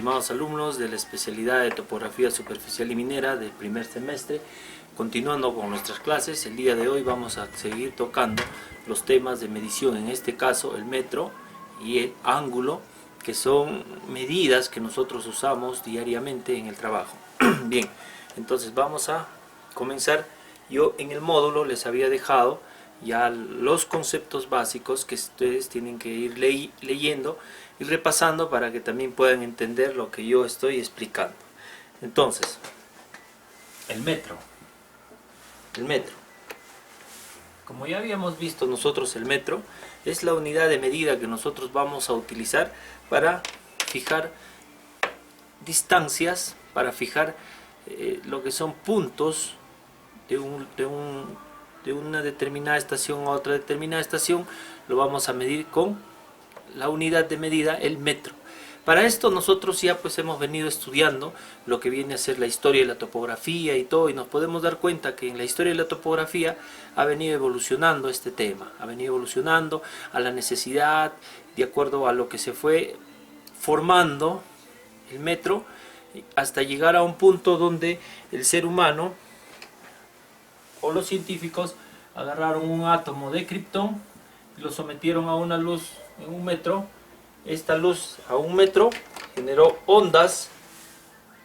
estimados alumnos de la especialidad de topografía superficial y minera del primer semestre. Continuando con nuestras clases, el día de hoy vamos a seguir tocando los temas de medición, en este caso el metro y el ángulo, que son medidas que nosotros usamos diariamente en el trabajo. Bien, entonces vamos a comenzar. Yo en el módulo les había dejado ya los conceptos básicos que ustedes tienen que ir leyendo y repasando para que también puedan entender lo que yo estoy explicando. Entonces, el metro. Como ya habíamos visto nosotros, el metro es la unidad de medida que nosotros vamos a utilizar para fijar distancias, para fijar lo que son puntos de una determinada estación a otra determinada estación. Lo vamos a medir con la unidad de medida, el metro. Para esto nosotros ya pues hemos venido estudiando lo que viene a ser la historia de la topografía y todo, y nos podemos dar cuenta que en la historia de la topografía ha venido evolucionando este tema, ha venido evolucionando a la necesidad, de acuerdo a lo que se fue formando el metro, hasta llegar a un punto donde el ser humano o los científicos agarraron un átomo de kriptón y lo sometieron a una luz en un metro. Esta luz a un metro generó ondas,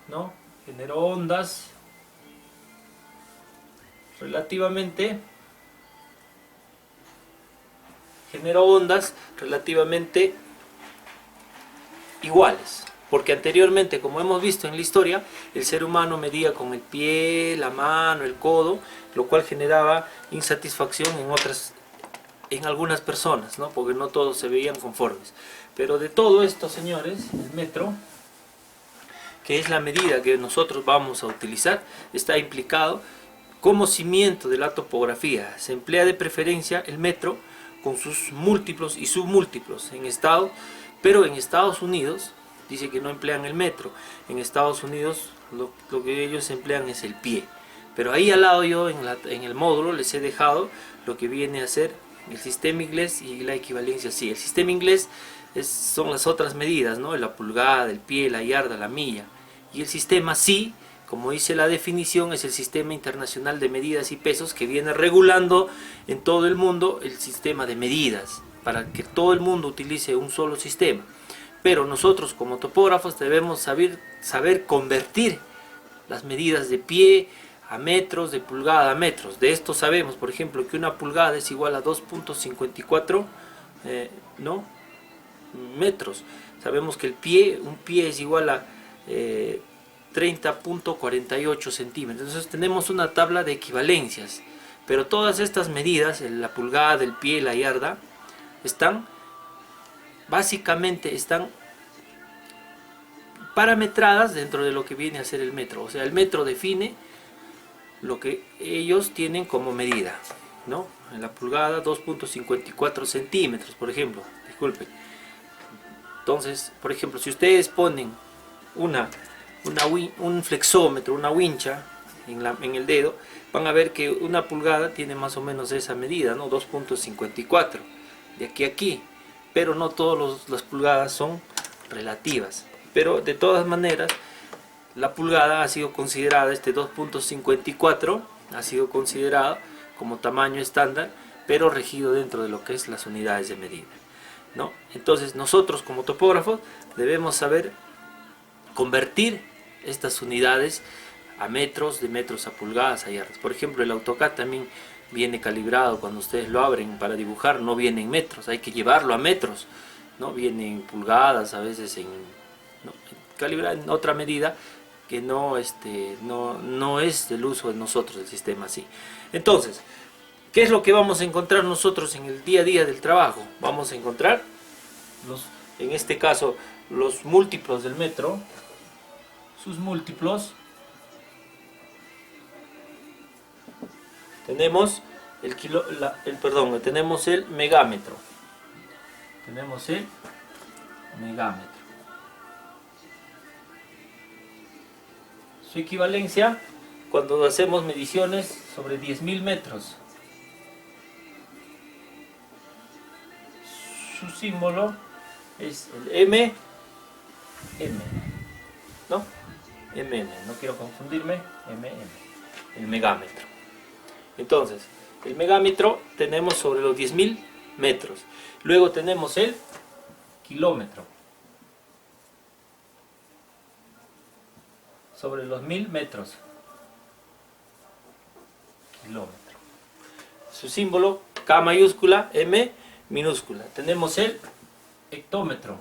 ¿no? Generó ondas relativamente iguales. Porque anteriormente, como hemos visto en la historia, el ser humano medía con el pie, la mano, el codo, lo cual generaba insatisfacción en algunas personas, ¿no? Porque no todos se veían conformes. Pero de todo esto, señores, el metro, que es la medida que nosotros vamos a utilizar, está implicado como cimiento de la topografía. Se emplea de preferencia el metro con sus múltiplos y submúltiplos pero en Estados Unidos dice que no emplean el metro. En Estados Unidos lo que ellos emplean es el pie. Pero ahí al lado yo en el módulo les he dejado lo que viene a ser el sistema inglés y la equivalencia. Sí, el sistema inglés son las otras medidas, ¿no? La pulgada, el pie, la yarda, la milla. Y el sistema sí, como dice la definición, es el Sistema Internacional de Medidas y Pesos, que viene regulando en todo el mundo el sistema de medidas, para que todo el mundo utilice un solo sistema. Pero nosotros como topógrafos debemos saber convertir las medidas de pie a metros, de pulgada a metros. De esto sabemos, por ejemplo, que una pulgada es igual a 2.54 metros. Sabemos que un pie es igual a 30.48 centímetros. Entonces tenemos una tabla de equivalencias. Pero todas estas medidas, la pulgada, el pie, la yarda, básicamente están parametradas dentro de lo que viene a ser el metro. O sea, el metro define lo que ellos tienen como medida, ¿no? En la pulgada 2.54 centímetros, por ejemplo, disculpen. Entonces, por ejemplo, si ustedes ponen un flexómetro, una wincha en el dedo, van a ver que una pulgada tiene más o menos esa medida, ¿no? 2.54 de aquí a aquí. Pero no todas las pulgadas son relativas. Pero de todas maneras, la pulgada ha sido considerada, este 2.54 ha sido considerado como tamaño estándar, pero regido dentro de lo que es las unidades de medida, ¿no? Entonces nosotros como topógrafos debemos saber convertir estas unidades a metros, de metros a pulgadas, a yardas. Por ejemplo, el AutoCAD también viene calibrado. Cuando ustedes lo abren para dibujar, no viene en metros, hay que llevarlo a metros, ¿no? Viene en pulgadas, a veces calibrado en otra medida que no es del uso de nosotros, el sistema así. Entonces, ¿qué es lo que vamos a encontrar nosotros en el día a día del trabajo? Vamos a encontrar, en este caso, los múltiplos del metro, sus múltiplos. Tenemos tenemos el megámetro. Tenemos el megámetro. Su equivalencia cuando hacemos mediciones sobre 10.000 metros. Su símbolo es el M. ¿no? no quiero confundirme, el megámetro. Entonces, el megámetro tenemos sobre los 10.000 metros. Luego tenemos el kilómetro sobre los 1.000 metros. Kilómetro. Su símbolo K mayúscula, M minúscula. Tenemos el hectómetro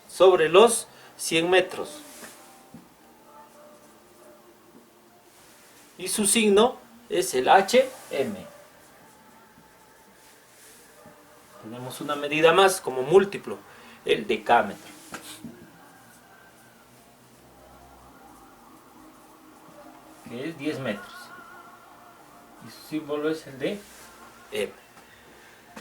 sobre los 100 metros. Y su signo es el HM. Tenemos una medida más como múltiplo, el decámetro. Que es 10 metros. Y su símbolo es el de M.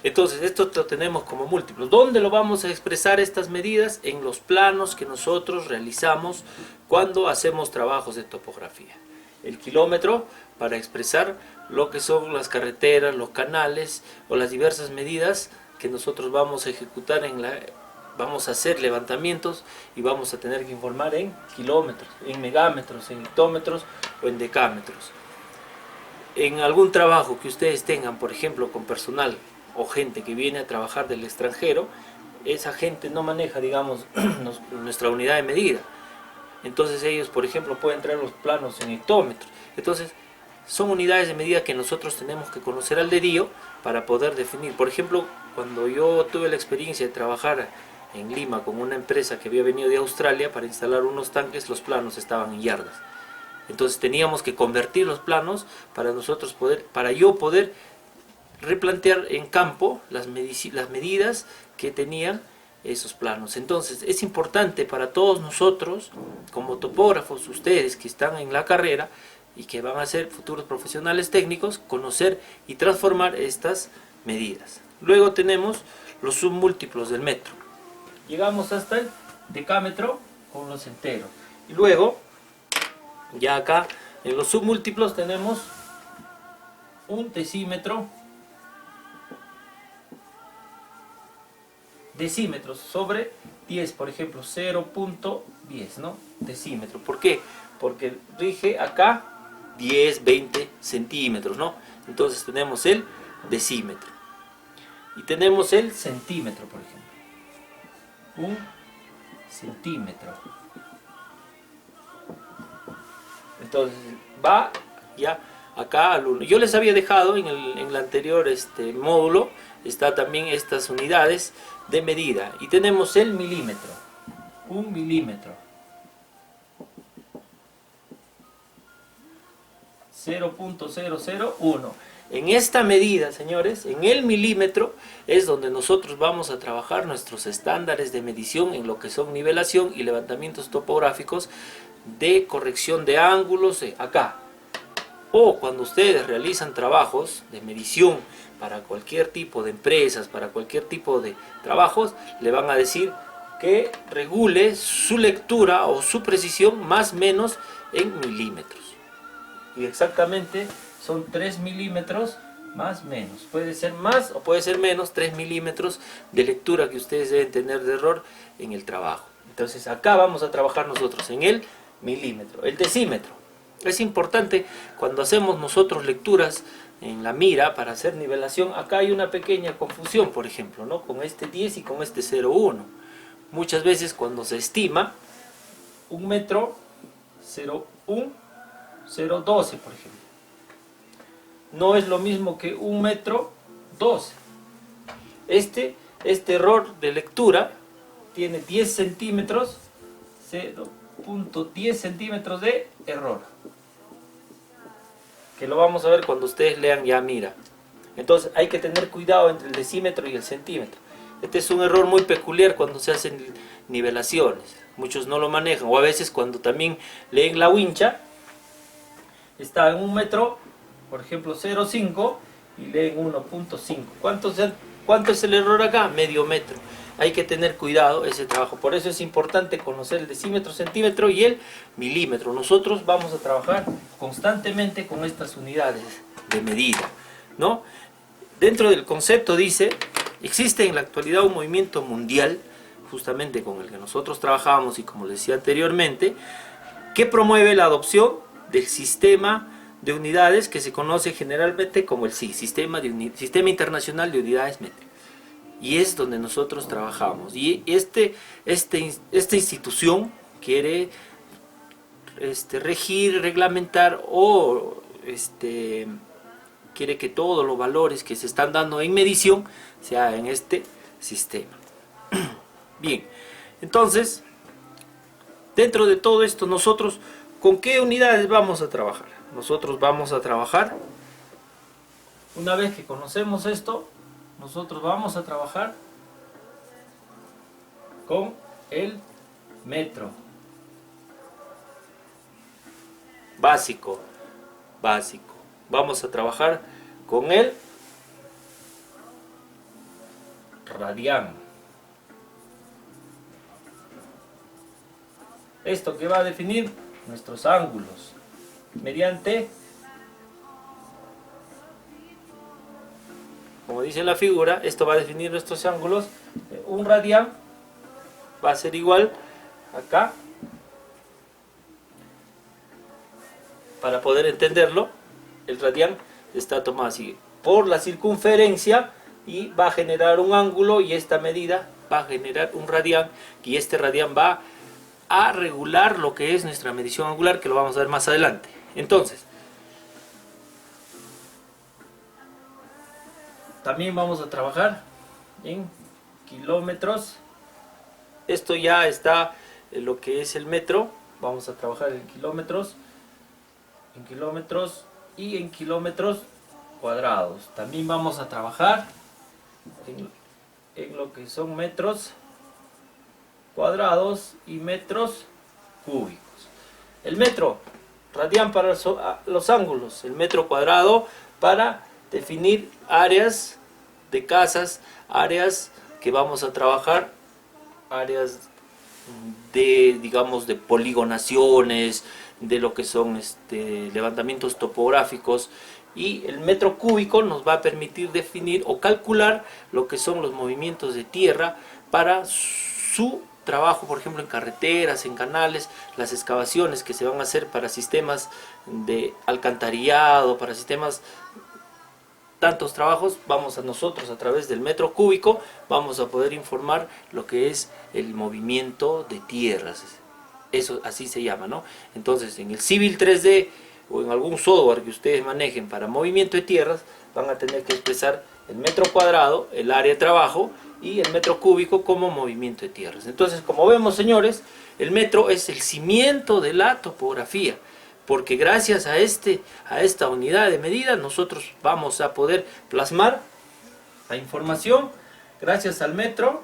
Entonces, esto lo tenemos como múltiplo. ¿Dónde lo vamos a expresar estas medidas? En los planos que nosotros realizamos cuando hacemos trabajos de topografía. El kilómetro para expresar lo que son las carreteras, los canales o las diversas medidas que nosotros vamos a ejecutar vamos a hacer levantamientos y vamos a tener que informar en kilómetros, en megámetros, en hectómetros o en decámetros. En algún trabajo que ustedes tengan, por ejemplo, con personal o gente que viene a trabajar del extranjero, esa gente no maneja, digamos, nuestra unidad de medida. Entonces ellos, por ejemplo, pueden traer los planos en hectómetros. Entonces, son unidades de medida que nosotros tenemos que conocer al dedillo para poder definir. Por ejemplo, cuando yo tuve la experiencia de trabajar en Lima con una empresa que había venido de Australia para instalar unos tanques, los planos estaban en yardas. Entonces teníamos que convertir los planos para yo poder replantear en campo las medidas que tenían esos planos. Entonces es importante para todos nosotros, como topógrafos, ustedes que están en la carrera y que van a ser futuros profesionales técnicos, conocer y transformar estas medidas. Luego tenemos los submúltiplos del metro. Llegamos hasta el decámetro con los enteros. Y luego, ya acá, en los submúltiplos tenemos un decímetro, decímetros sobre 10, por ejemplo 0.10, ¿no? Decímetro. ¿Por qué? Porque rige acá 10, 20 centímetros, ¿no? Entonces tenemos el decímetro. Y tenemos el centímetro, por ejemplo. Un centímetro. Entonces va ya acá al 1. Yo les había dejado en el anterior módulo, está también estas unidades de medida. Y tenemos el milímetro. Un milímetro. 0.001. En esta medida, señores, en el milímetro es donde nosotros vamos a trabajar nuestros estándares de medición en lo que son nivelación y levantamientos topográficos de corrección de ángulos acá. O cuando ustedes realizan trabajos de medición para cualquier tipo de empresas, para cualquier tipo de trabajos, le van a decir que regule su lectura o su precisión más o menos en milímetros. Y exactamente son 3 milímetros más menos. Puede ser más o puede ser menos 3 milímetros de lectura que ustedes deben tener de error en el trabajo. Entonces acá vamos a trabajar nosotros en el milímetro. El decímetro. Es importante cuando hacemos nosotros lecturas en la mira para hacer nivelación. Acá hay una pequeña confusión, por ejemplo, ¿no? Con este 10 y con este 0,1. Muchas veces cuando se estima un metro 0,1, 0,12, por ejemplo. No es lo mismo que 1 metro 12. Este error de lectura tiene 10 centímetros, 0.10 centímetros de error. Que lo vamos a ver cuando ustedes lean ya mira. Entonces hay que tener cuidado entre el decímetro y el centímetro. Este es un error muy peculiar cuando se hacen nivelaciones. Muchos no lo manejan. O a veces cuando también leen la wincha, está en 1 metro, por ejemplo 0,5 y leen 1.5. ¿Cuánto es el error acá? Medio metro. Hay que tener cuidado ese trabajo. Por eso es importante conocer el decímetro, centímetro y el milímetro. Nosotros vamos a trabajar constantemente con estas unidades de medida, ¿no? Dentro del concepto dice, existe en la actualidad un movimiento mundial justamente con el que nosotros trabajamos y como les decía anteriormente, que promueve la adopción del sistema de unidades que se conoce generalmente como el SI, Sistema Internacional de Unidades Métricas. Y es donde nosotros trabajamos. Y esta institución quiere regir, reglamentar o quiere que todos los valores que se están dando en medición sea en este sistema. Bien, entonces, dentro de todo esto, nosotros, ¿con qué unidades vamos a trabajar? Nosotros vamos a trabajar, una vez que conocemos esto, nosotros vamos a trabajar con el metro. Básico. Vamos a trabajar con el radián. Esto que va a definir nuestros ángulos mediante, como dice la figura, esto va a definir nuestros ángulos. Un radián va a ser igual acá. Para poder entenderlo, el radián está tomado así por la circunferencia y va a generar un ángulo, y esta medida va a generar un radián, y este radián va a regular lo que es nuestra medición angular, que lo vamos a ver más adelante. Entonces, también vamos a trabajar en kilómetros. Esto ya está en lo que es el metro. Vamos a trabajar en kilómetros y en kilómetros cuadrados. También vamos a trabajar en lo que son metros cuadrados y metros cúbicos. El metro, radián para los ángulos, el metro cuadrado para definir áreas de casas, áreas que vamos a trabajar, áreas de, digamos, de poligonaciones, de lo que son levantamientos topográficos. Y el metro cúbico nos va a permitir definir o calcular lo que son los movimientos de tierra para su trabajo, por ejemplo, en carreteras, en canales, las excavaciones que se van a hacer para sistemas de alcantarillado, para sistemas, tantos trabajos. Vamos a nosotros, a través del metro cúbico, vamos a poder informar lo que es el movimiento de tierras. Eso así se llama, ¿no? Entonces, en el Civil 3D o en algún software que ustedes manejen para movimiento de tierras, van a tener que expresar el metro cuadrado, el área de trabajo, y el metro cúbico como movimiento de tierras. Entonces, como vemos, señores, el metro es el cimiento de la topografía, porque gracias a esta unidad de medida nosotros vamos a poder plasmar la información. Gracias al metro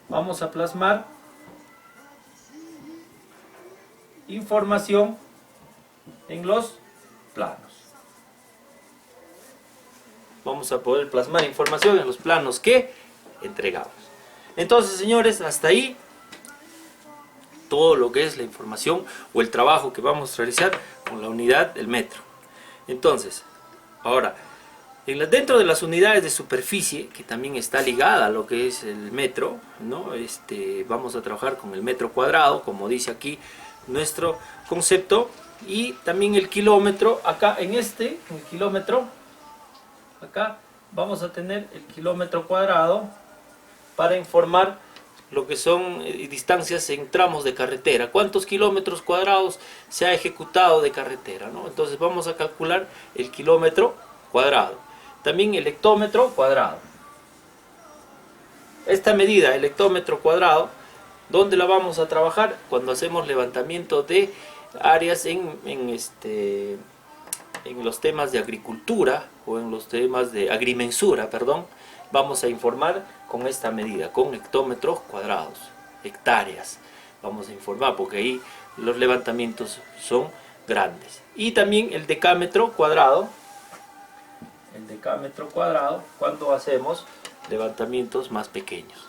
vamos a plasmar información en los planos. Vamos a poder plasmar información en los planos que entregamos. Entonces, señores, hasta ahí todo lo que es la información o el trabajo que vamos a realizar con la unidad del metro. Entonces, ahora, dentro de las unidades de superficie, que también está ligada a lo que es el metro, ¿no? Vamos a trabajar con el metro cuadrado, como dice aquí nuestro concepto, y también el kilómetro. Acá en el kilómetro, acá vamos a tener el kilómetro cuadrado para informar lo que son distancias en tramos de carretera. ¿Cuántos kilómetros cuadrados se ha ejecutado de carretera, ¿no? Entonces vamos a calcular el kilómetro cuadrado. También el hectómetro cuadrado. Esta medida, el hectómetro cuadrado, ¿dónde la vamos a trabajar? Cuando hacemos levantamiento de áreas en los temas de agricultura o en los temas de agrimensura, perdón, vamos a informar con esta medida, con hectómetros cuadrados, hectáreas. Vamos a informar porque ahí los levantamientos son grandes. Y también el decámetro cuadrado. El decámetro cuadrado cuando hacemos levantamientos más pequeños.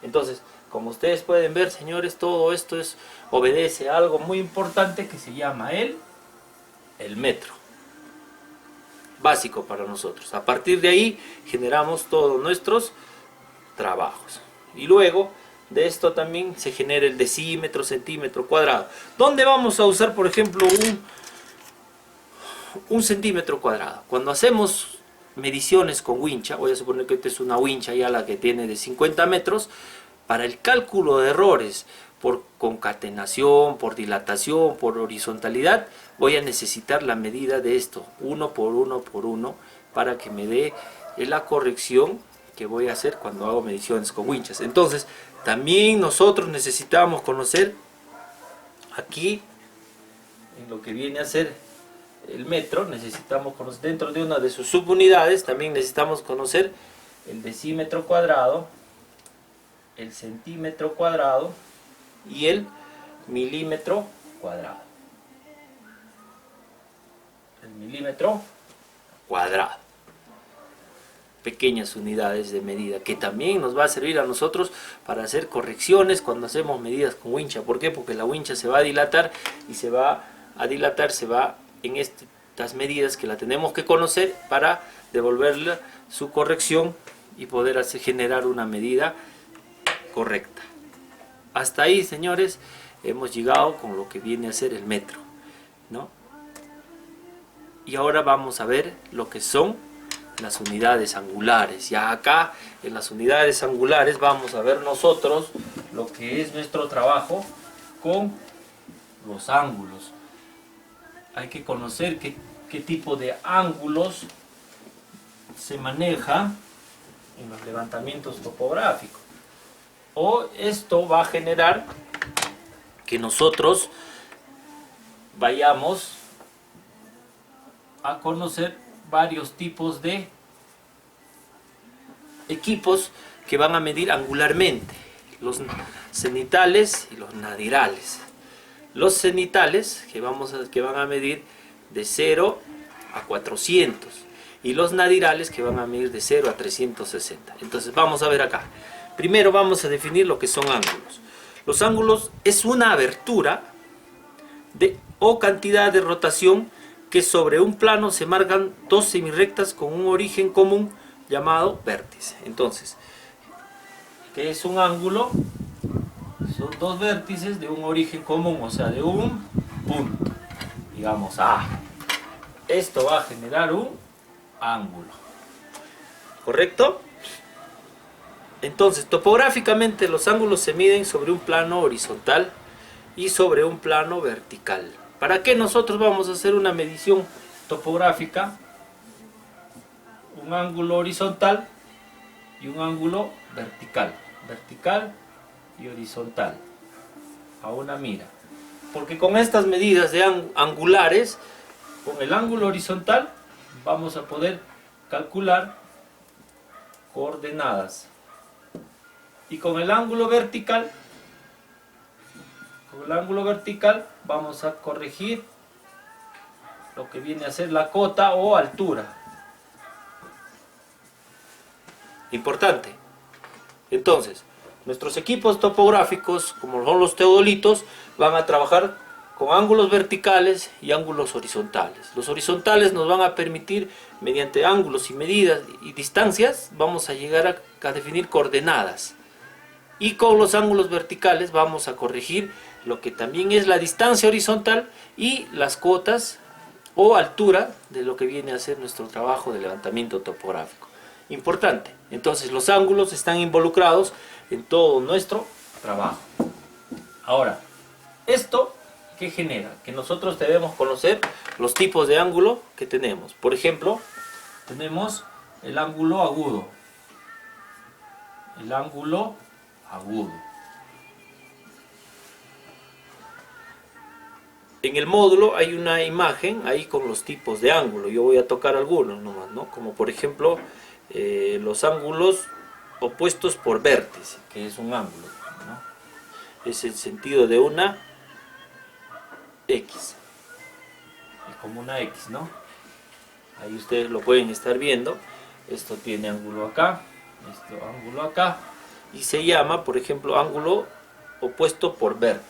Entonces, como ustedes pueden ver, señores, todo esto obedece a algo muy importante que se llama el metro. Básico para nosotros. A partir de ahí generamos todos nuestros trabajos. Y luego de esto también se genera el decímetro, centímetro cuadrado. ¿Dónde vamos a usar, por ejemplo, un centímetro cuadrado? Cuando hacemos mediciones con wincha, voy a suponer que esta es una wincha ya la que tiene de 50 metros, para el cálculo de errores por concatenación, por dilatación, por horizontalidad, voy a necesitar la medida de esto, uno por uno, para que me dé la corrección que voy a hacer cuando hago mediciones con winchas. Entonces, también nosotros necesitamos conocer aquí, en lo que viene a ser el metro, necesitamos conocer dentro de una de sus subunidades, también necesitamos conocer el decímetro cuadrado, el centímetro cuadrado y el milímetro cuadrado. El milímetro cuadrado. Pequeñas unidades de medida que también nos va a servir a nosotros para hacer correcciones cuando hacemos medidas con wincha. ¿Por qué? Porque la wincha se va a dilatar y se va en estas medidas que la tenemos que conocer para devolverle su corrección y poder generar una medida correcta. Hasta ahí, señores, hemos llegado con lo que viene a ser el metro, ¿no? Y ahora vamos a ver lo que son las unidades angulares. Ya acá en las unidades angulares vamos a ver nosotros lo que es nuestro trabajo con los ángulos. Hay que conocer qué tipo de ángulos se maneja en los levantamientos topográficos. O esto va a generar que nosotros vayamos a conocer varios tipos de equipos que van a medir angularmente, los cenitales y los nadirales. Los cenitales que van a medir de 0 a 400 y los nadirales que van a medir de 0 a 360. Entonces vamos a ver acá. Primero vamos a definir lo que son ángulos. Los ángulos es una abertura o cantidad de rotación que sobre un plano se marcan dos semirrectas con un origen común llamado vértice. Entonces, ¿qué es un ángulo? Son dos vértices de un origen común, o sea, de un punto. Digamos A. Esto va a generar un ángulo. ¿Correcto? Entonces, topográficamente los ángulos se miden sobre un plano horizontal y sobre un plano vertical. ¿Para qué nosotros vamos a hacer una medición topográfica? Un ángulo horizontal y un ángulo vertical. Vertical y horizontal. A una mira. Porque con estas medidas de angulares, con el ángulo horizontal, vamos a poder calcular coordenadas. Y con el ángulo vertical, vamos a corregir lo que viene a ser la cota o altura. Importante. Entonces, nuestros equipos topográficos, como son los teodolitos, van a trabajar con ángulos verticales y ángulos horizontales. Los horizontales nos van a permitir, mediante ángulos y medidas y distancias, vamos a llegar a definir coordenadas. Y con los ángulos verticales vamos a corregir lo que también es la distancia horizontal y las cotas o altura de lo que viene a ser nuestro trabajo de levantamiento topográfico. Importante. Entonces los ángulos están involucrados en todo nuestro trabajo. Ahora, ¿esto qué genera? Que nosotros debemos conocer los tipos de ángulo que tenemos. Por ejemplo, tenemos el ángulo agudo. El ángulo agudo. En el módulo hay una imagen ahí con los tipos de ángulo. Yo voy a tocar algunos nomás, ¿no? Como por ejemplo los ángulos opuestos por vértice, que es un ángulo, ¿no? Es el sentido de una X. Es como una X, ¿no? Ahí ustedes lo pueden estar viendo. Esto tiene ángulo acá, esto ángulo acá. Y se llama, por ejemplo, ángulo opuesto por vértice.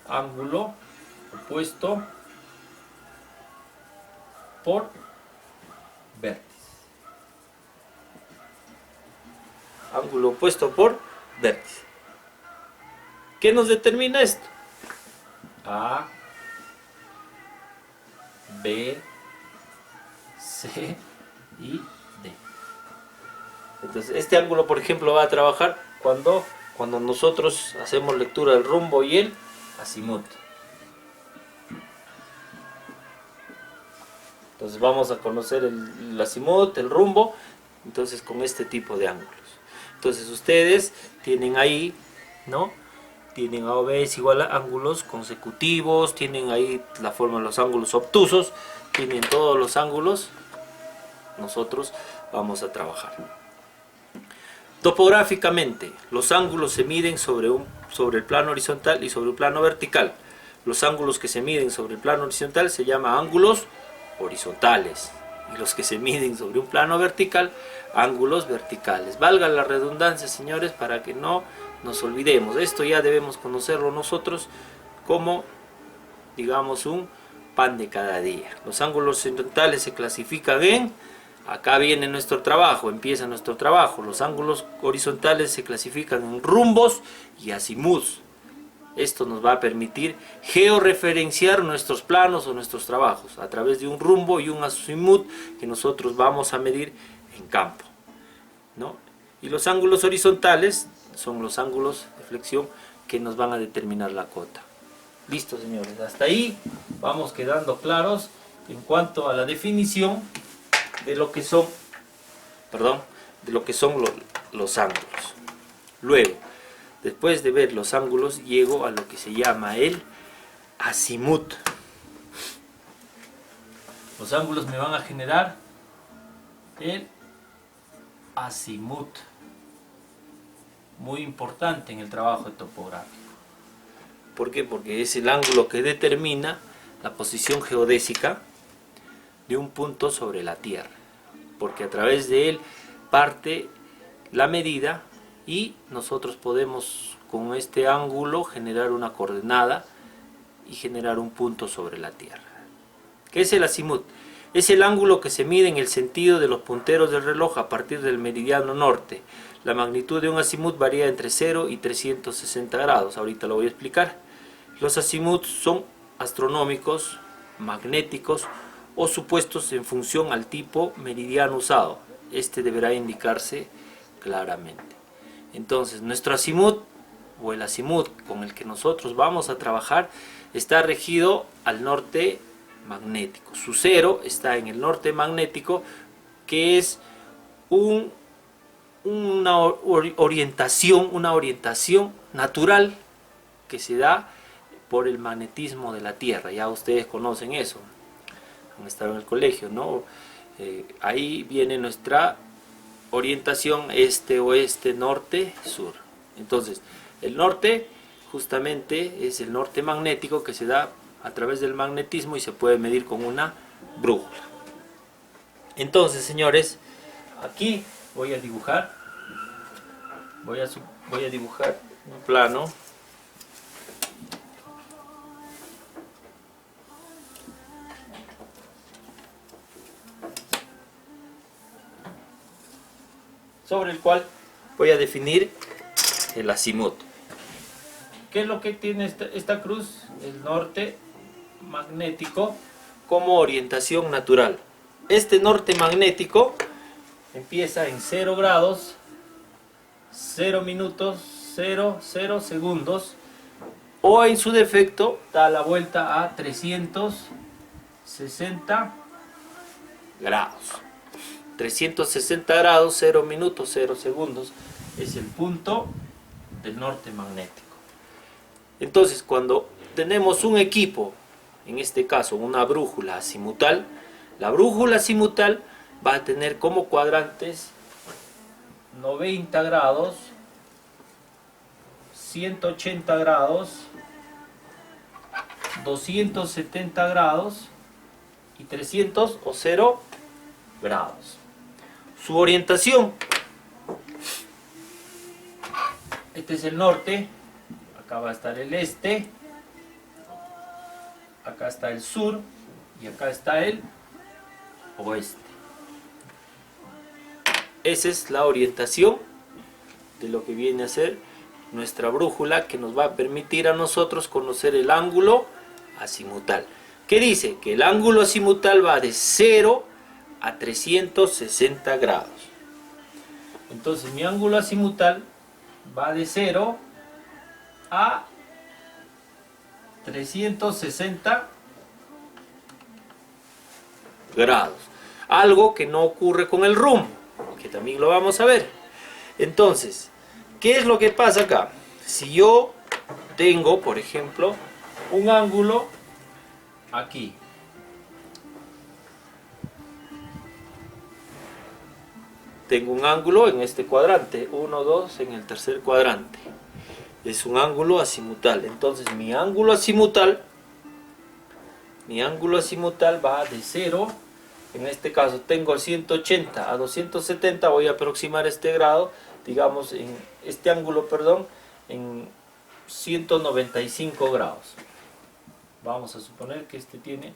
Ángulo opuesto por vértice. Ángulo opuesto por vértice. ¿Qué nos determina esto? A, B, C y D. Entonces este ángulo, por ejemplo, va a trabajar cuando nosotros hacemos lectura del rumbo y el azimut. Entonces vamos a conocer el azimut, el rumbo, entonces con este tipo de ángulos. Entonces ustedes tienen ahí, ¿no? Tienen A o B es igual a ángulos consecutivos, tienen ahí la forma de los ángulos obtusos, tienen todos los ángulos, nosotros vamos a trabajar. Topográficamente, los ángulos se miden sobre el plano horizontal y sobre el plano vertical. Los ángulos que se miden sobre el plano horizontal se llaman ángulos horizontales y los que se miden sobre un plano vertical, ángulos verticales. Valga la redundancia, señores, para que no nos olvidemos. Esto ya debemos conocerlo nosotros como, digamos, un pan de cada día. Los ángulos horizontales se clasifican en, acá viene nuestro trabajo, empieza nuestro trabajo. Los ángulos horizontales se clasifican en rumbos y azimuts. Esto nos va a permitir georreferenciar nuestros planos o nuestros trabajos a través de un rumbo y un azimut que nosotros vamos a medir en campo, ¿no? Y los ángulos horizontales son los ángulos de flexión que nos van a determinar la cota. Listo, señores, hasta ahí vamos quedando claros en cuanto a la definición de lo que son, los ángulos. Luego, después de ver los ángulos, llego a lo que se llama el azimut. Los ángulos me van a generar el azimut. Muy importante en el trabajo topográfico. ¿Por qué? Porque es el ángulo que determina la posición geodésica de un punto sobre la Tierra. Porque a través de él parte la medida y nosotros podemos con este ángulo generar una coordenada y generar un punto sobre la Tierra. ¿Qué es el azimut? Es el ángulo que se mide en el sentido de los punteros del reloj a partir del meridiano norte. La magnitud de un azimut varía entre 0 y 360 grados. Ahorita lo voy a explicar. Los azimuts son astronómicos, magnéticos o supuestos en función al tipo meridiano usado. Este deberá indicarse claramente. Entonces, nuestro azimut o el azimut con el que nosotros vamos a trabajar está regido al norte magnético. Su cero está en el norte magnético, que es una orientación natural que se da por el magnetismo de la Tierra. Ya ustedes conocen eso, han estado en el colegio, ¿no? Ahí viene nuestra orientación este, oeste, norte, sur. Entonces, el norte justamente es el norte magnético que se da a través del magnetismo y se puede medir con una brújula. Entonces, señores, aquí voy a dibujar un plano sobre el cual voy a definir el azimut. ¿Qué es lo que tiene esta cruz? El norte magnético como orientación natural. Este norte magnético empieza en 0 grados, 0 minutos, 0 segundos, o en su defecto da la vuelta a 360 grados. 360 grados, 0 minutos, 0 segundos es el punto del norte magnético. Entonces, cuando tenemos un equipo, en este caso una brújula azimutal, la brújula azimutal va a tener como cuadrantes 90 grados, 180 grados, 270 grados y 300 o 0 grados. Su orientación, este es el norte, acá va a estar el este, acá está el sur y acá está el oeste. Esa es la orientación de lo que viene a ser nuestra brújula que nos va a permitir a nosotros conocer el ángulo azimutal. ¿Qué dice? Que el ángulo azimutal va de 0 a 360 grados. Entonces mi ángulo azimutal va de 0 a 360 grados. Algo que no ocurre con el rumbo, que también lo vamos a ver. Entonces, ¿qué es lo que pasa acá? Si yo tengo, por ejemplo, un ángulo aquí. Tengo un ángulo en este cuadrante, 1, 2, en el tercer cuadrante. Es un ángulo azimutal. Entonces mi ángulo azimutal va de 0. En este caso tengo el 180 a 270. Voy a aproximar este grado, digamos, en este ángulo, perdón, en 195 grados. Vamos a suponer que este tiene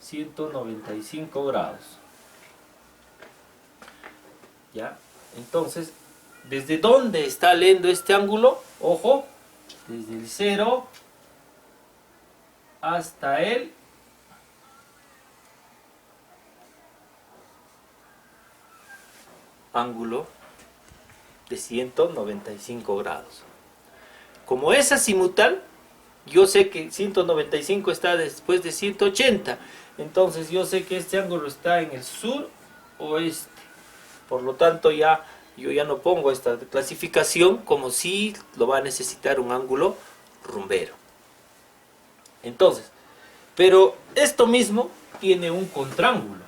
195 grados. ¿Ya? Entonces, ¿desde dónde está leyendo este ángulo? Ojo, desde el 0 hasta el ángulo de 195 grados. Como es azimutal, yo sé que 195 está después de 180. Entonces yo sé que este ángulo está en el sur-oeste. Por lo tanto, yo ya no pongo esta clasificación como si lo va a necesitar un ángulo rumbero. Entonces, pero esto mismo tiene un contraángulo.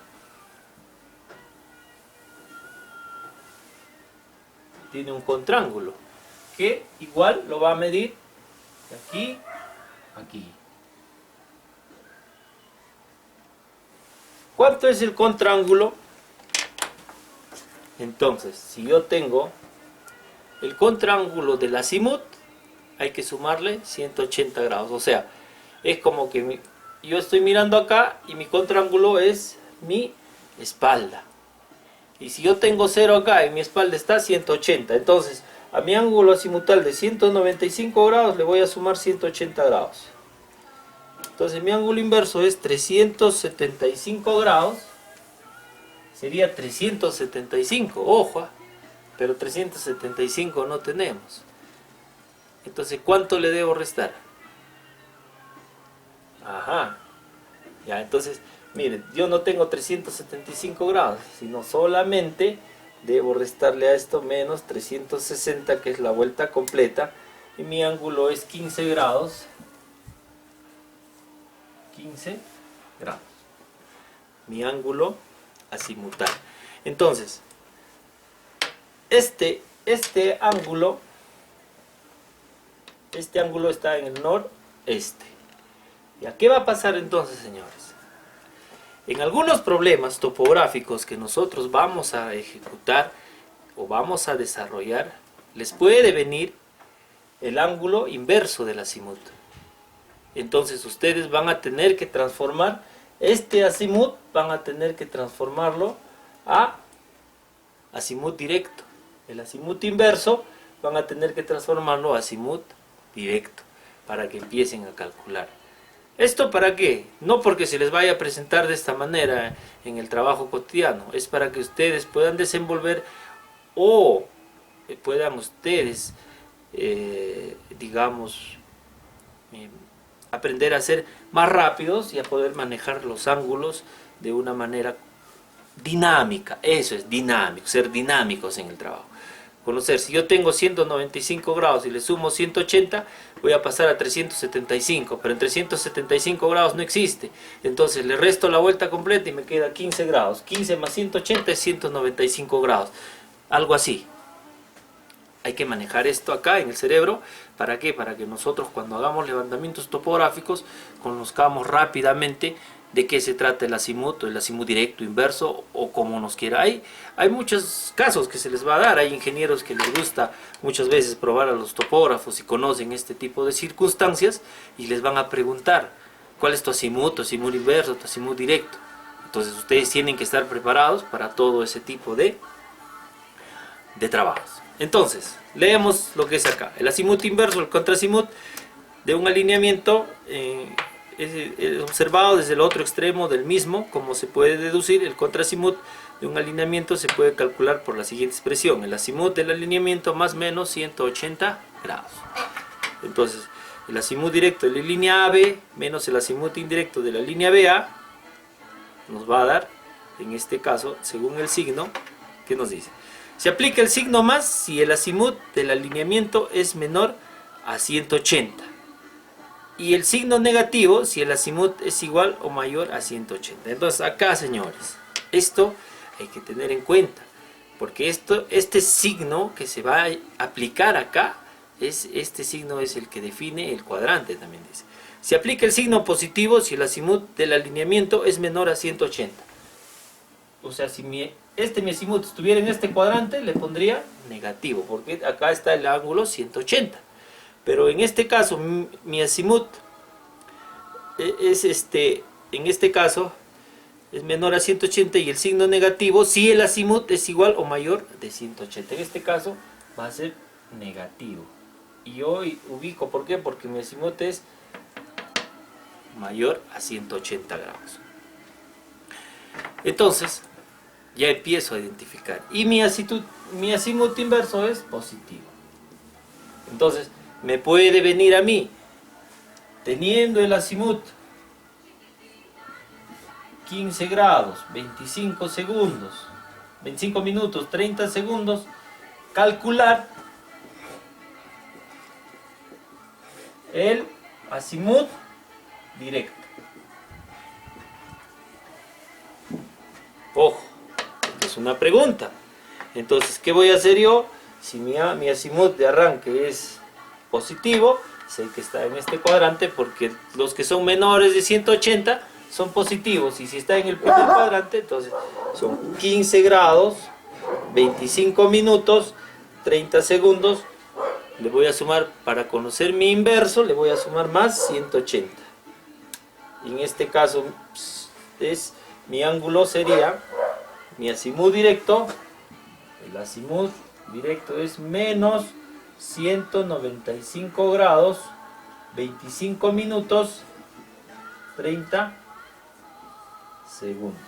Tiene un contraángulo que igual lo va a medir de aquí a aquí. ¿Cuánto es el contraángulo? Entonces, si yo tengo el contraángulo del azimut, hay que sumarle 180 grados. O sea, es como que yo estoy mirando acá y mi contraángulo es mi espalda. Y si yo tengo 0 acá y mi espalda está 180, entonces a mi ángulo azimutal de 195 grados le voy a sumar 180 grados. Entonces mi ángulo inverso es 375 grados. Sería 375, ojo, pero 375 no tenemos. Entonces, ¿cuánto le debo restar? Ajá. Ya, entonces, miren, yo no tengo 375 grados, sino solamente debo restarle a esto menos 360, que es la vuelta completa, y mi ángulo es 15 grados. 15 grados. Mi ángulo azimutal. Entonces, este ángulo está en el noreste. ¿Y a qué va a pasar entonces, señores? En algunos problemas topográficos que nosotros vamos a ejecutar o vamos a desarrollar, les puede venir el ángulo inverso del azimut. Entonces ustedes van a tener que transformar este azimut, van a tener que transformarlo a azimut directo. El azimut inverso van a tener que transformarlo a azimut directo para que empiecen a calcular. ¿Esto para qué? No porque se les vaya a presentar de esta manera en el trabajo cotidiano, es para que ustedes puedan desenvolver o puedan ustedes, digamos, aprender a ser más rápidos y a poder manejar los ángulos de una manera dinámica. Eso es dinámico, ser dinámicos en el trabajo. Conocer, si yo tengo 195 grados y le sumo 180, voy a pasar a 375, pero en 375 grados no existe. Entonces le resto la vuelta completa y me queda 15 grados. 15 más 180 es 195 grados. Algo así. Hay que manejar esto acá en el cerebro. ¿Para qué? Para que nosotros cuando hagamos levantamientos topográficos conozcamos rápidamente de qué se trata el azimut, o el azimut directo, inverso, o como nos quiera. Hay muchos casos que se les va a dar. Hay ingenieros que les gusta muchas veces probar a los topógrafos y conocen este tipo de circunstancias y les van a preguntar cuál es tu azimut inverso, tu azimut directo. Entonces ustedes tienen que estar preparados para todo ese tipo de trabajos. Entonces, leemos lo que es acá. El azimut inverso, el contrazimut de un alineamiento es observado desde el otro extremo del mismo. Como se puede deducir, el contrazimut de un alineamiento se puede calcular por la siguiente expresión: el azimut del alineamiento más menos 180 grados. Entonces, el azimut directo de la línea AB menos el azimut indirecto de la línea BA nos va a dar, en este caso, según el signo, ¿qué nos dice? Se aplica el signo más si el azimut del alineamiento es menor a 180. Y el signo negativo si el azimut es igual o mayor a 180. Entonces acá, señores, esto hay que tener en cuenta. Porque este signo que se va a aplicar acá, este signo es el que define el cuadrante, también dice. Se aplica el signo positivo si el azimut del alineamiento es menor a 180. O sea, si mi azimut estuviera en este cuadrante, le pondría negativo, porque acá está el ángulo 180. Pero en este caso, mi azimut es en este caso es menor a 180 y el signo negativo si el azimut es igual o mayor de 180. En este caso va a ser negativo. Y yo ubico, ¿por qué? Porque mi azimut es mayor a 180 grados. Entonces, ya empiezo a identificar. Y mi azimut inverso es positivo. Entonces, me puede venir a mí, teniendo el azimut 15 grados, 25 segundos, 25 minutos, 30 segundos, calcular el azimut directo. Ojo, es una pregunta. Entonces, ¿qué voy a hacer yo? Si mi azimut de arranque es positivo, sé que está en este cuadrante porque los que son menores de 180 son positivos. Y si está en el primer cuadrante, entonces son 15 grados, 25 minutos, 30 segundos. Le voy a sumar, para conocer mi inverso, le voy a sumar más 180. Y en este caso, mi ángulo sería, mi azimut directo, el azimut directo es menos 195 grados, 25 minutos, 30 segundos.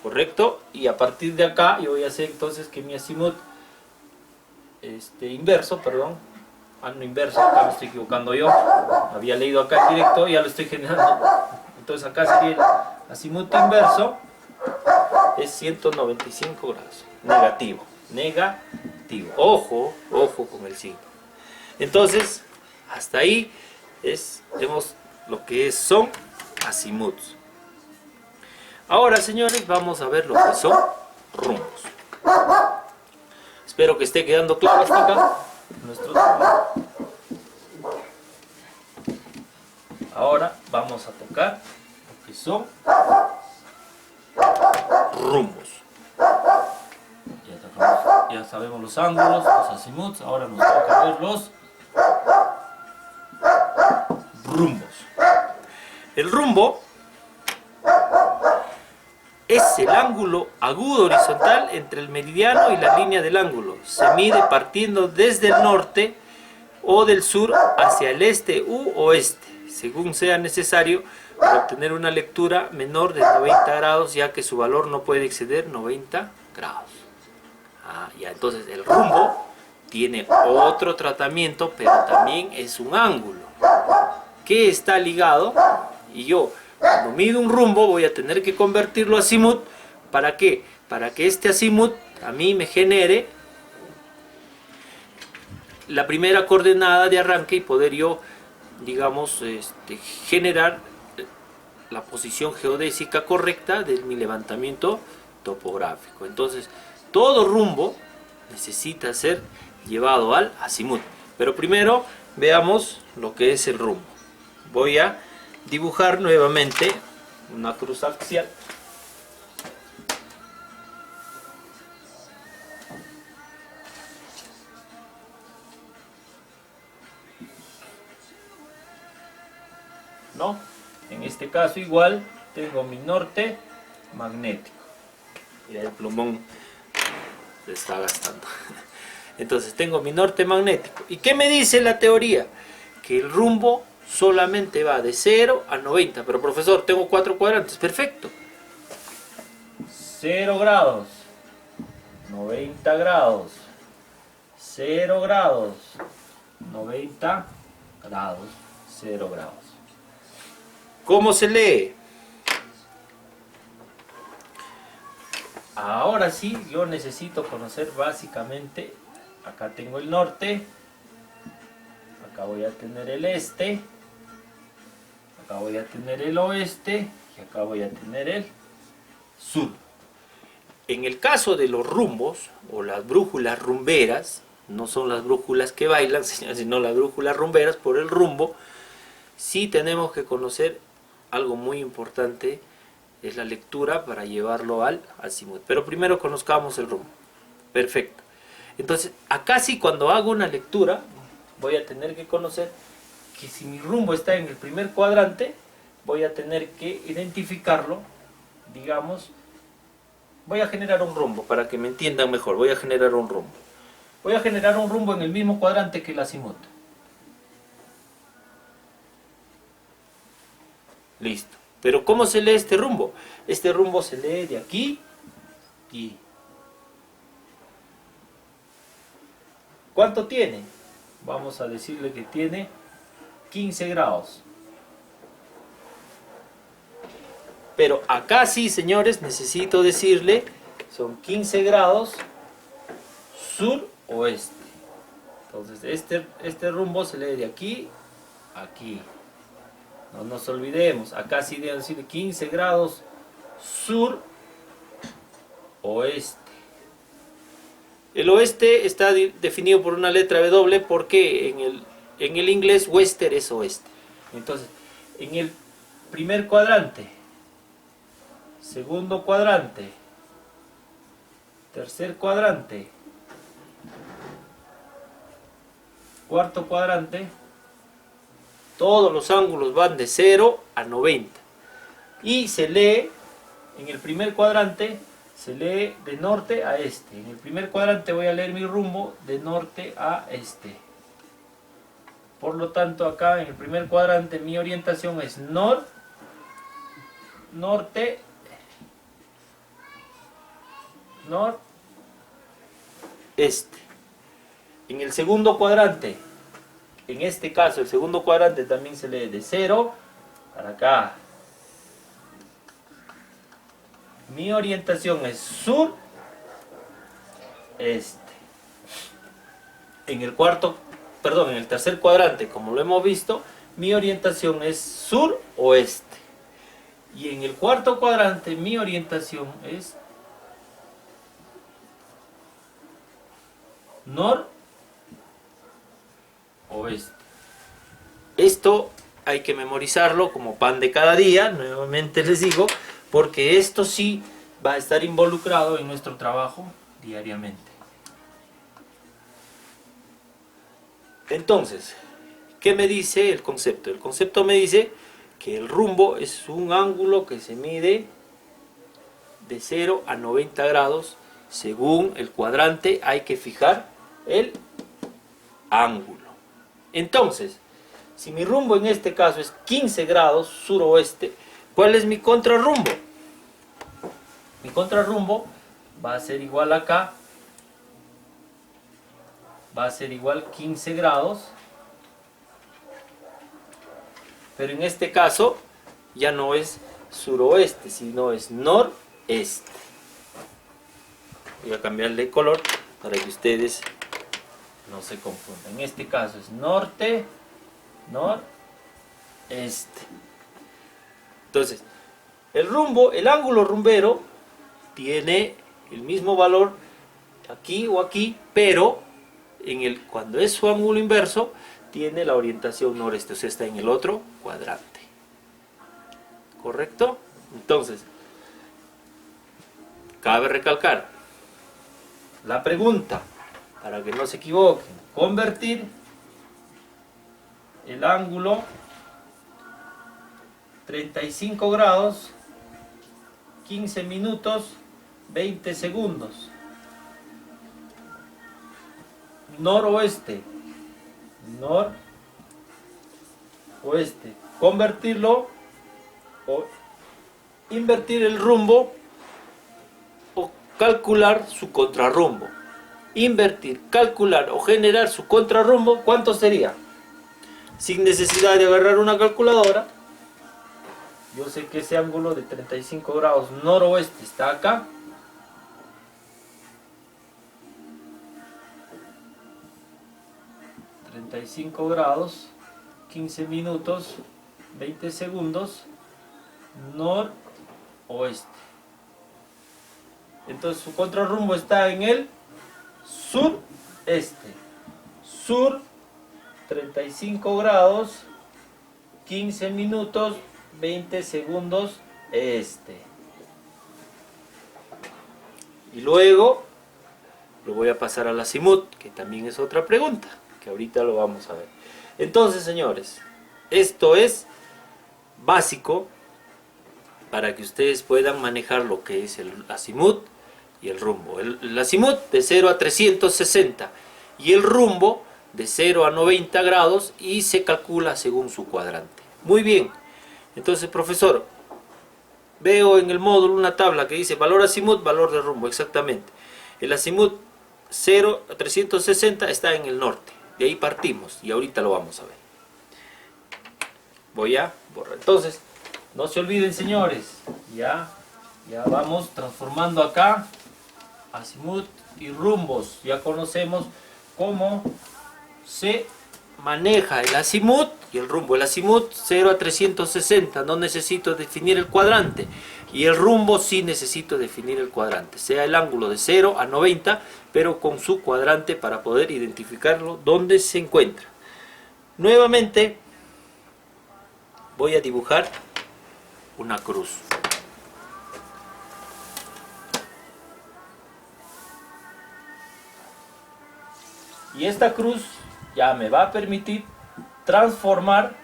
¿Correcto? Y a partir de acá yo voy a hacer entonces que mi azimut inverso, perdón, no inverso, acá me estoy equivocando yo, había leído acá el directo, ya lo estoy generando. Entonces acá sería el azimut inverso es 195 grados, negativo, ojo con el signo. Entonces, hasta ahí vemos lo que son azimuts. Ahora, señores, vamos a ver lo que son rumbos. Espero que esté quedando claro hasta acá nuestro tema. Ahora vamos a tocar lo que son rumbos. Ya sabemos los ángulos, los azimuts. Ahora nos toca ver los rumbos. El rumbo es el ángulo agudo horizontal entre el meridiano y la línea del ángulo. Se mide partiendo desde el norte o del sur hacia el este u oeste, según sea necesario, para obtener una lectura menor de 90 grados, ya que su valor no puede exceder 90 grados. Ya, entonces el rumbo tiene otro tratamiento, pero también es un ángulo que está ligado, y yo cuando mido un rumbo voy a tener que convertirlo a azimut. ¿Para qué? Para que este azimut a mí me genere la primera coordenada de arranque y poder yo, digamos, generar la posición geodésica correcta de mi levantamiento topográfico. Entonces, todo rumbo necesita ser llevado al azimut. Pero primero veamos lo que es el rumbo. Voy a dibujar nuevamente una cruz axial. ¿No? En este caso igual tengo mi norte magnético. Mira el plumón se está gastando. Entonces tengo mi norte magnético. ¿Y qué me dice la teoría? Que el rumbo solamente va de 0 a 90. Pero profesor, tengo 4 cuadrantes. Perfecto. 0 grados, 90 grados, 0 grados, 90 grados, 0 grados. ¿Cómo se lee? Ahora sí, yo necesito conocer básicamente, acá tengo el norte, acá voy a tener el este, acá voy a tener el oeste y acá voy a tener el sur. En el caso de los rumbos o las brújulas rumberas, no son las brújulas que bailan, sino las brújulas rumberas por el rumbo, sí tenemos que conocer algo muy importante, es la lectura para llevarlo al azimut. Pero primero conozcamos el rumbo. Perfecto. Entonces, acá sí cuando hago una lectura, voy a tener que conocer que si mi rumbo está en el primer cuadrante, voy a tener que identificarlo, digamos, voy a generar un rumbo para que me entiendan mejor, voy a generar un rumbo. Voy a generar un rumbo en el mismo cuadrante que el azimut. Listo. Pero ¿cómo se lee este rumbo? Este rumbo se lee de aquí y... ¿Cuánto tiene? Vamos a decirle que tiene 15 grados. Pero acá sí, señores, necesito decirle, son 15 grados sur-oeste. Entonces, este rumbo se lee de aquí a aquí. No nos olvidemos, acá sí deben decir 15 grados sur-oeste. El oeste está definido por una letra W porque en el inglés western es oeste. Entonces, en el primer cuadrante, segundo cuadrante, tercer cuadrante, cuarto cuadrante, todos los ángulos van de 0 a 90. Y se lee, en el primer cuadrante, se lee de norte a este. En el primer cuadrante voy a leer mi rumbo de norte a este. Por lo tanto, acá en el primer cuadrante mi orientación es norte, este. En el segundo cuadrante, en este caso el segundo cuadrante también se lee de 0 para acá. Mi orientación es sur, este. En el tercer cuadrante, como lo hemos visto, mi orientación es sur, oeste. Y en el cuarto cuadrante, mi orientación es oeste. Esto hay que memorizarlo como pan de cada día, nuevamente les digo, porque esto sí va a estar involucrado en nuestro trabajo diariamente. Entonces, ¿qué me dice el concepto? El concepto me dice que el rumbo es un ángulo que se mide de 0 a 90 grados. Según el cuadrante hay que fijar el ángulo. Entonces, si mi rumbo en este caso es 15 grados suroeste, ¿cuál es mi contrarrumbo? Mi contrarrumbo va a ser igual acá, va a ser igual 15 grados, pero en este caso ya no es suroeste, sino es noreste. Voy a cambiarle de color para que ustedes no se confundan. En este caso es norte, noreste. Entonces, el ángulo rumbero tiene el mismo valor aquí o aquí, pero cuando es su ángulo inverso, tiene la orientación noreste, o sea, está en el otro cuadrante. ¿Correcto? Entonces, cabe recalcar la pregunta, para que no se equivoquen: convertir el ángulo 35 grados, 15 minutos, 20 segundos. noroeste, noroeste, convertirlo o invertir el rumbo o calcular su contrarrumbo. Invertir, calcular o generar su contrarrumbo, ¿cuánto sería? Sin necesidad de agarrar una calculadora, yo sé que ese ángulo de 35 grados noroeste está acá. ...35 grados... ...15 minutos... ...20 segundos... ...noroeste... Entonces su contrarrumbo está en el... sureste... ...sur... ...35 grados... ...15 minutos... ...20 segundos... ...este... Y luego... ...lo voy a pasar al azimut... ...que también es otra pregunta... ...que ahorita lo vamos a ver... Entonces, señores... ...esto es... ...básico... ...para que ustedes puedan manejar lo que es el azimut... ...y el rumbo... El azimut de 0 a 360... ...y el rumbo... ...de 0 a 90 grados... ...y se calcula según su cuadrante... Muy bien... Entonces, profesor... Veo en el módulo una tabla que dice... Valor azimut, valor de rumbo... Exactamente... El azimut 0 a 360 está en el norte... De ahí partimos... Y ahorita lo vamos a ver... Voy a borrar... Entonces... No se olviden, señores... Ya vamos transformando acá... Azimut y rumbos... Ya conocemos cómo... se maneja el azimut y el rumbo. El azimut 0 a 360, no necesito definir el cuadrante. Y el rumbo sí necesito definir el cuadrante. Sea el ángulo de 0 a 90, pero con su cuadrante para poder identificarlo dónde se encuentra. Nuevamente voy a dibujar una cruz. Y esta cruz ya me va a permitir transformar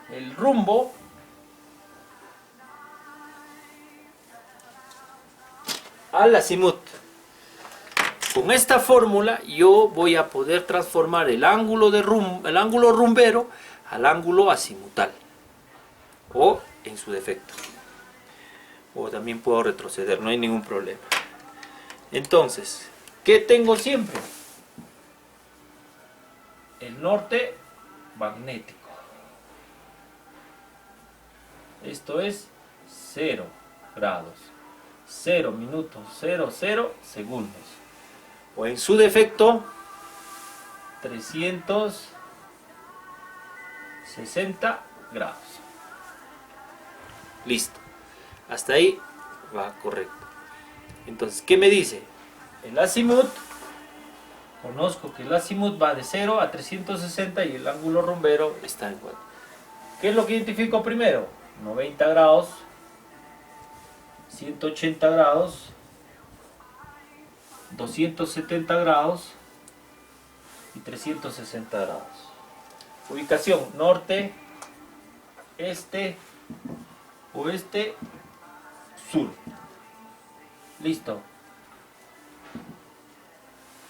el rumbo al azimut. Con esta fórmula yo voy a poder transformar el ángulo rumbero al ángulo azimutal, o en su defecto, o también puedo retroceder, no hay ningún problema. Entonces, ¿qué tengo siempre? El norte magnético. Esto es 0 grados, 0 minutos, 0 segundos. O en su defecto, 360 grados. Listo. Hasta ahí va correcto. Entonces, ¿qué me dice? El azimut. Conozco que el azimut va de 0 a 360 y el ángulo rumbero está en 4. ¿Qué es lo que identifico primero? 90 grados, 180 grados, 270 grados y 360 grados. Ubicación: norte, este, oeste, sur. Listo.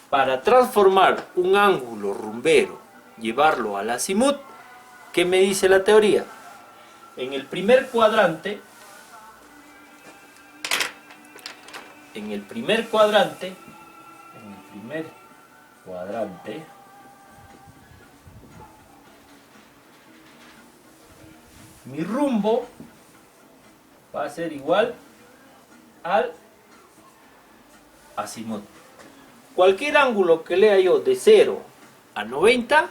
Para transformar un ángulo rumbero, llevarlo al azimut, ¿qué me dice la teoría? En el primer cuadrante, mi rumbo va a ser igual al azimut. Cualquier ángulo que lea yo de 0 a 90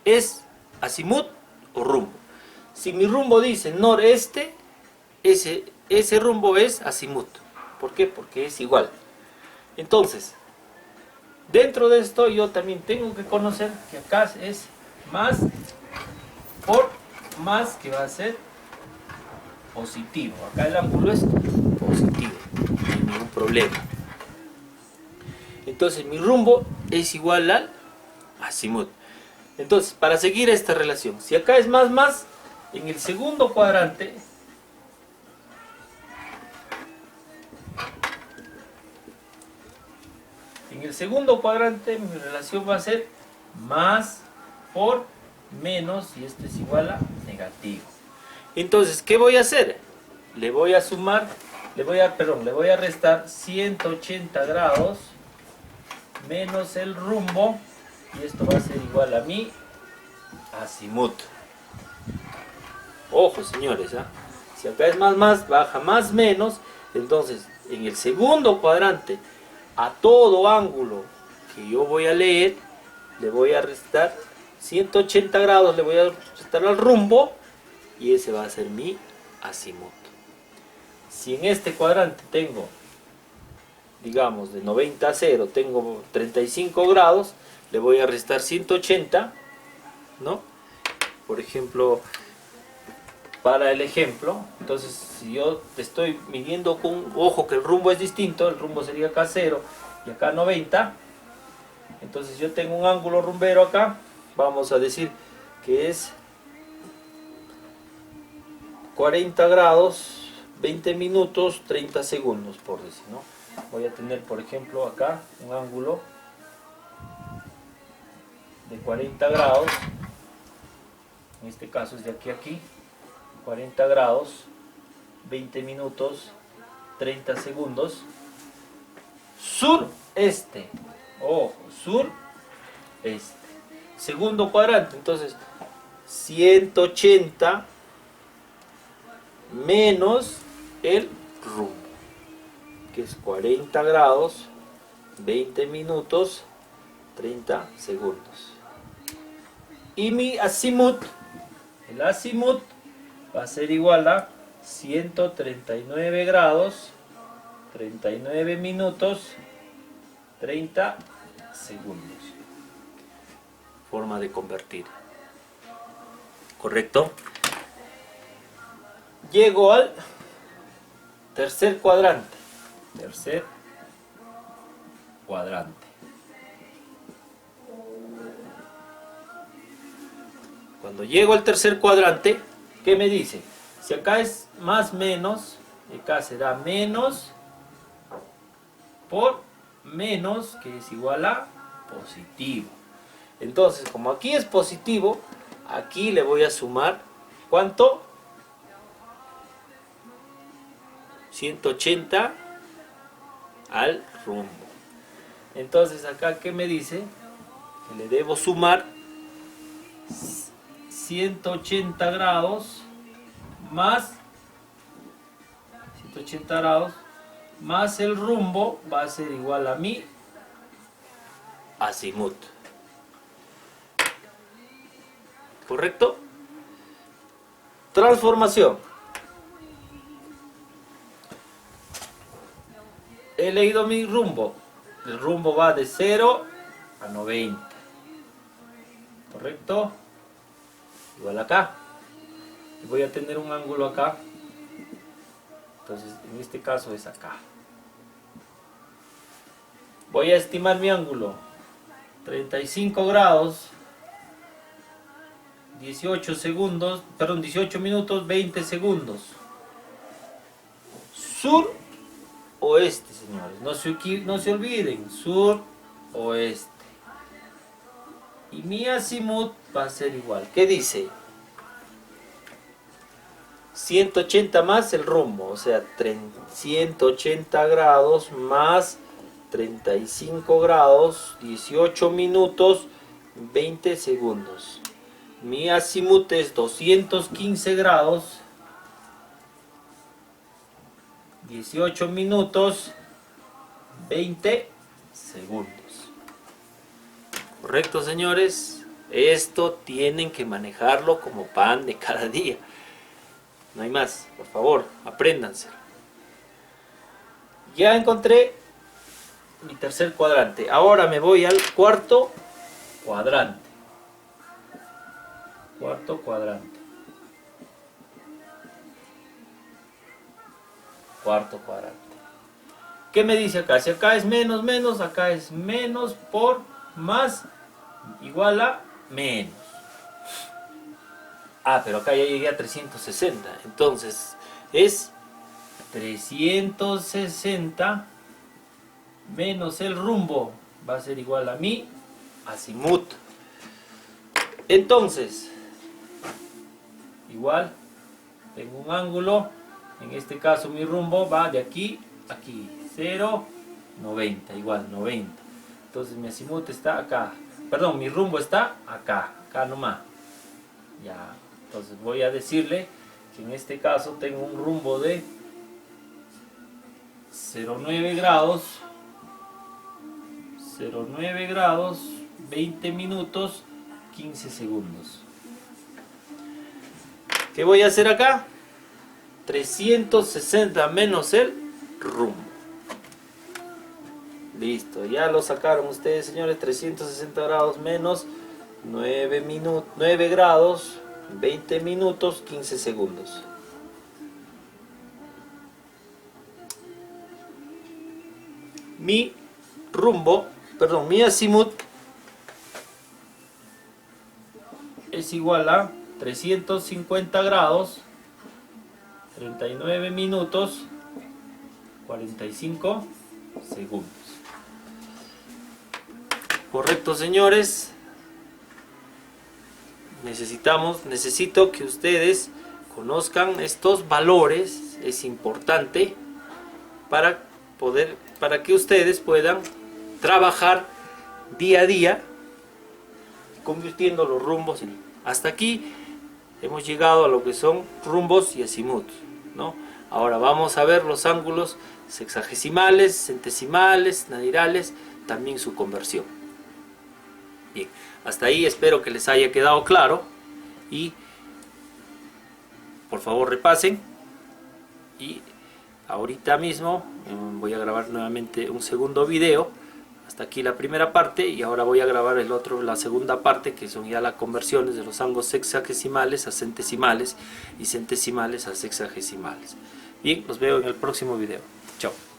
es azimut o rumbo. Si mi rumbo dice noreste, ese rumbo es azimut. ¿Por qué? Porque es igual. Entonces, dentro de esto yo también tengo que conocer que acá es más por más, que va a ser positivo. Acá el ángulo es positivo, no hay ningún problema. Entonces mi rumbo es igual al azimut. Entonces, para seguir esta relación, si acá es más, en el segundo cuadrante En el segundo cuadrante mi relación va a ser más por menos, y esto es igual a negativo. Entonces, ¿qué voy a hacer? Le voy a sumar, le voy a restar 180 grados menos el rumbo, y esto va a ser igual a mi azimut. Ojo, señores, ¿eh? Si acá es más, baja más, menos, entonces en el segundo cuadrante, a todo ángulo que yo voy a leer, le voy a restar 180 grados, le voy a restar al rumbo, y ese va a ser mi azimut. Si en este cuadrante tengo, digamos, de 90 a 0, tengo 35 grados, le voy a restar 180, ¿no? Por ejemplo, para el ejemplo, entonces si yo te estoy midiendo con, ojo que el rumbo es distinto, el rumbo sería acá 0 y acá 90, entonces yo tengo un ángulo rumbero acá, vamos a decir que es 40 grados, 20 minutos, 30 segundos, por decir, ¿no? Voy a tener, por ejemplo, acá un ángulo de 40 grados, en este caso es de aquí a aquí, 40 grados, 20 minutos, 30 segundos, sureste, ojo, sureste, segundo cuadrante, entonces 180 menos el rumbo, que es 40 grados, 20 minutos, 30 segundos. Y mi azimut, el azimut va a ser igual a 139 grados, 39 minutos, 30 segundos. Forma de convertir. ¿Correcto? Llego al tercer cuadrante. Tercer cuadrante. Cuando llego al tercer cuadrante, ¿qué me dice? Si acá es más menos, acá será menos por menos, que es igual a positivo. Entonces, como aquí es positivo, aquí le voy a sumar, ¿cuánto? 180 al rumbo. Entonces, acá, ¿qué me dice? Que le debo sumar 180 grados más 180 grados más el rumbo va a ser igual a mi azimut. ¿Correcto? Transformación. He leído mi rumbo. El rumbo va de 0 a 90. ¿Correcto? Igual acá. Y voy a tener un ángulo acá. Entonces, en este caso es acá. Voy a estimar mi ángulo. 35 grados. 18 segundos, perdón, 18 minutos, 20 segundos. Sur oeste, señores. No se olviden. Sur oeste. Y mi azimut va a ser igual. ¿Qué dice? 180 más el rumbo, o sea, 180 grados más 35 grados, 18 minutos, 20 segundos. Mi azimut es 215 grados, 18 minutos, 20 segundos. ¿Correcto, señores? Esto tienen que manejarlo como pan de cada día. No hay más, por favor, apréndanse. Ya encontré mi tercer cuadrante. Ahora me voy al cuarto cuadrante. Cuarto cuadrante. Cuarto cuadrante. ¿Qué me dice acá? Si acá es menos, menos, acá es menos por más igual a menos. Ah, pero acá ya llegué a 360. Entonces es 360 menos el rumbo va a ser igual a mi azimut. Entonces, igual, tengo un ángulo, en este caso mi rumbo va de aquí a aquí, 0, 90, igual 90. Entonces mi azimut está acá, perdón, mi rumbo está acá, acá nomás. Ya, entonces voy a decirle que en este caso tengo un rumbo de 0,9 grados, 0,9 grados, 20 minutos, 15 segundos. ¿Qué voy a hacer acá? 360 menos el rumbo. Listo, ya lo sacaron ustedes, señores. 360 grados menos 9 grados, 20 minutos, 15 segundos. Mi rumbo, perdón, mi azimut es igual a 350 grados, 39 minutos, 45 segundos. Correcto, señores. Necesito que ustedes conozcan estos valores. Es importante para que ustedes puedan trabajar día a día convirtiendo los rumbos hasta aquí hemos llegado a lo que son rumbos y azimuts, ¿no? Ahora vamos a ver los ángulos sexagesimales, centesimales, nadirales, también su conversión. Bien, hasta ahí espero que les haya quedado claro y por favor repasen. Y ahorita mismo voy a grabar nuevamente un segundo video. Hasta aquí la primera parte y ahora voy a grabar la segunda parte, que son ya las conversiones de los ángulos sexagesimales a centesimales y centesimales a sexagesimales. Bien, los veo en el próximo video. Chao.